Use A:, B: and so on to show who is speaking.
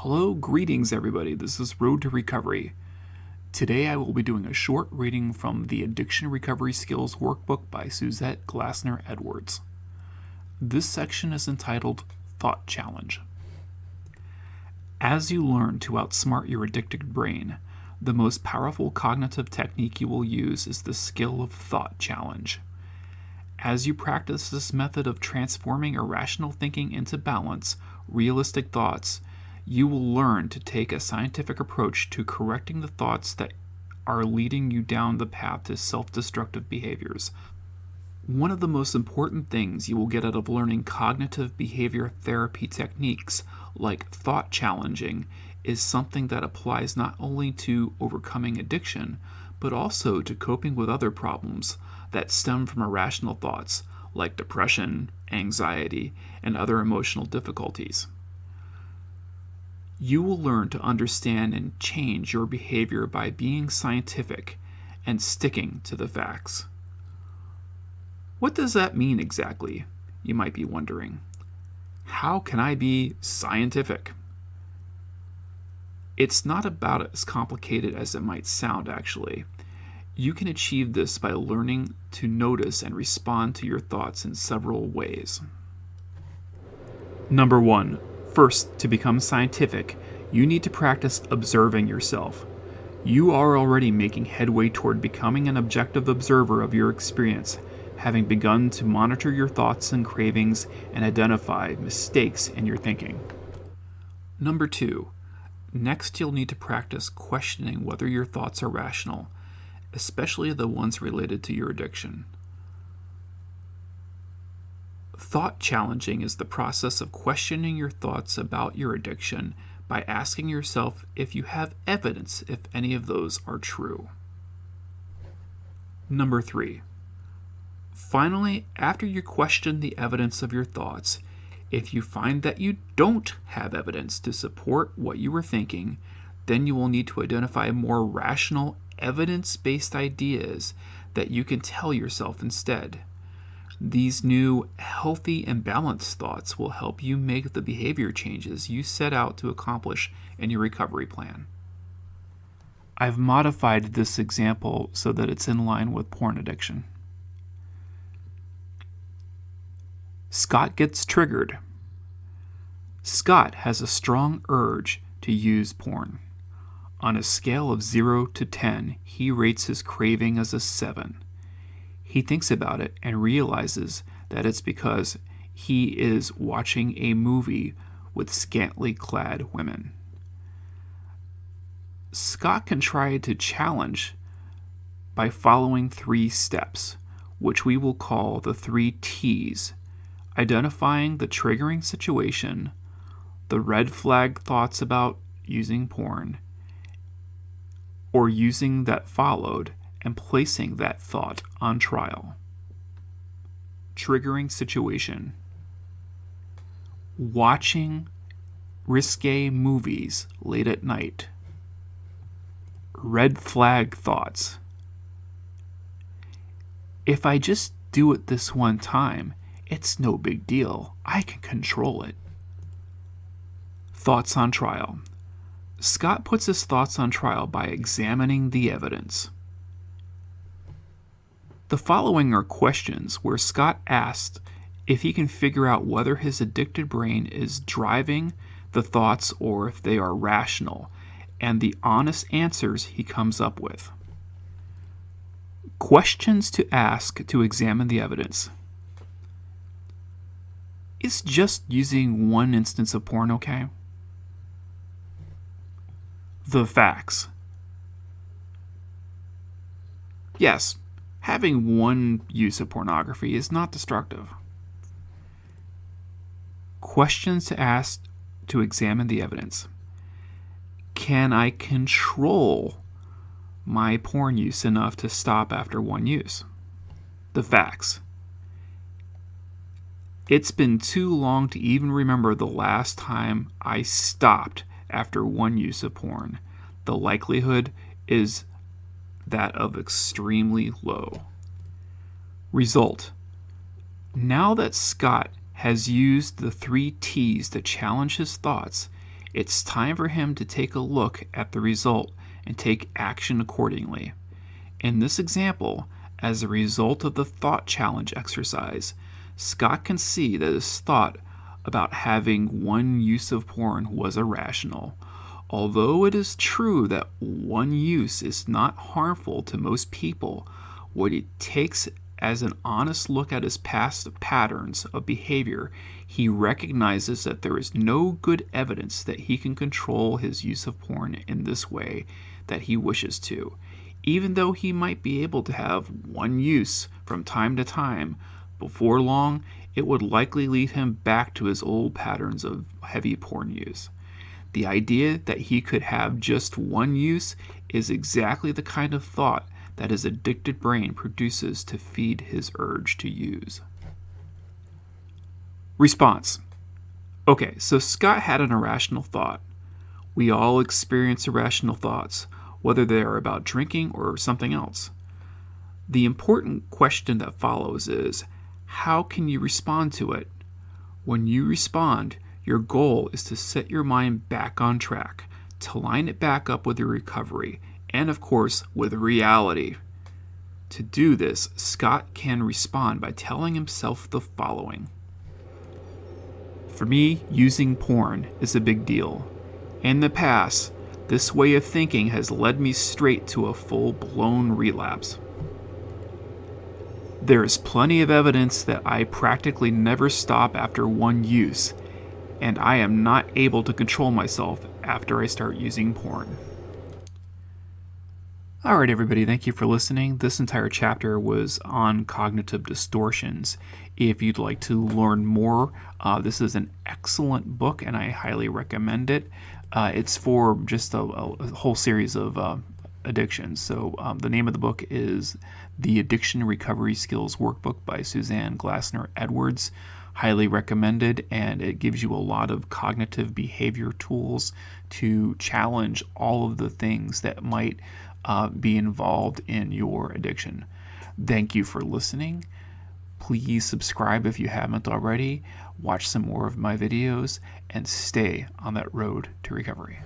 A: Hello, greetings everybody. This is Road to Recovery. Today I will be doing a short reading from the Addiction Recovery Skills Workbook by Suzette Glasner-Edwards. This section is entitled Thought Challenge. As you learn to outsmart your addicted brain, the most powerful cognitive technique you will use is the skill of thought challenge. As you practice this method of transforming irrational thinking into balanced, realistic thoughts, you will learn to take a scientific approach to correcting the thoughts that are leading you down the path to self-destructive behaviors. One of the most important things you will get out of learning cognitive behavior therapy techniques like thought challenging is something that applies not only to overcoming addiction, but also to coping with other problems that stem from irrational thoughts like depression, anxiety, and other emotional difficulties. You will learn to understand and change your behavior by being scientific and sticking to the facts. What does that mean exactly? You might be wondering. How can I be scientific? It's not about as complicated as it might sound, actually. You can achieve this by learning to notice and respond to your thoughts in several ways. Number 1. First, to become scientific, you need to practice observing yourself. You are already making headway toward becoming an objective observer of your experience, having begun to monitor your thoughts and cravings and identify mistakes in your thinking. Number 2. Next, you'll need to practice questioning whether your thoughts are rational, especially the ones related to your addiction. Thought challenging is the process of questioning your thoughts about your addiction by asking yourself if you have evidence if any of those are true. Number 3. Finally, after you question the evidence of your thoughts, if you find that you don't have evidence to support what you were thinking, then you will need to identify more rational, evidence-based ideas that you can tell yourself instead. These new, healthy, and balanced thoughts will help you make the behavior changes you set out to accomplish in your recovery plan. I've modified this example so that it's in line with porn addiction. Scott gets triggered. Scott has a strong urge to use porn. On a scale of 0 to 10, he rates his craving as a 7. He thinks about it and realizes that it's because he is watching a movie with scantily clad women. Scott can try to challenge by following 3 steps, which we will call the 3 T's: identifying the triggering situation, the red flag thoughts about using porn, or using that followed, and placing that thought on trial. Triggering situation: watching risque movies late at night. Red flag thoughts: if I just do it this one time, it's no big deal. I can control it. Thoughts on trial: Scott puts his thoughts on trial by examining the evidence. The following are questions where Scott asked if he can figure out whether his addicted brain is driving the thoughts or if they are rational, and the honest answers he comes up with. Questions to ask to examine the evidence: is just using one instance of porn okay? The facts: yes, having one use of pornography is not destructive. Questions to ask to examine the evidence: can I control my porn use enough to stop after one use? The facts: it's been too long to even remember the last time I stopped after one use of porn. The likelihood is that of extremely low. Result: now that Scott has used the 3 T's to challenge his thoughts, It's time for him to take a look at the result and take action accordingly. In this example, as a result of the thought challenge exercise, Scott can see that his thought about having one use of porn was irrational. Although it is true that one use is not harmful to most people, what it takes as an honest look at his past patterns of behavior, he recognizes that there is no good evidence that he can control his use of porn in this way that he wishes to. Even though he might be able to have one use from time to time, before long, it would likely lead him back to his old patterns of heavy porn use. The idea that he could have just one use is exactly the kind of thought that his addicted brain produces to feed his urge to use. Response. Okay, so Scott had an irrational thought. We all experience irrational thoughts, whether they are about drinking or something else. The important question that follows is, how can you respond to it? When you respond, your goal is to set your mind back on track, to line it back up with your recovery, and of course, with reality. To do this, Scott can respond by telling himself the following. For me, using porn is a big deal. In the past, this way of thinking has led me straight to a full-blown relapse. There is plenty of evidence that I practically never stop after one use, and I am not able to control myself after I start using porn. Alright everybody, thank you for listening. This entire chapter was on cognitive distortions. If you'd like to learn more, this is an excellent book and I highly recommend it. It's for just a whole series of addictions. So the name of the book is The Addiction Recovery Skills Workbook by Suzette Glasner-Edwards. Highly recommended, and it gives you a lot of cognitive behavior tools to challenge all of the things that might be involved in your addiction. Thank you for listening. Please subscribe if you haven't already. Watch some more of my videos and stay on that road to recovery.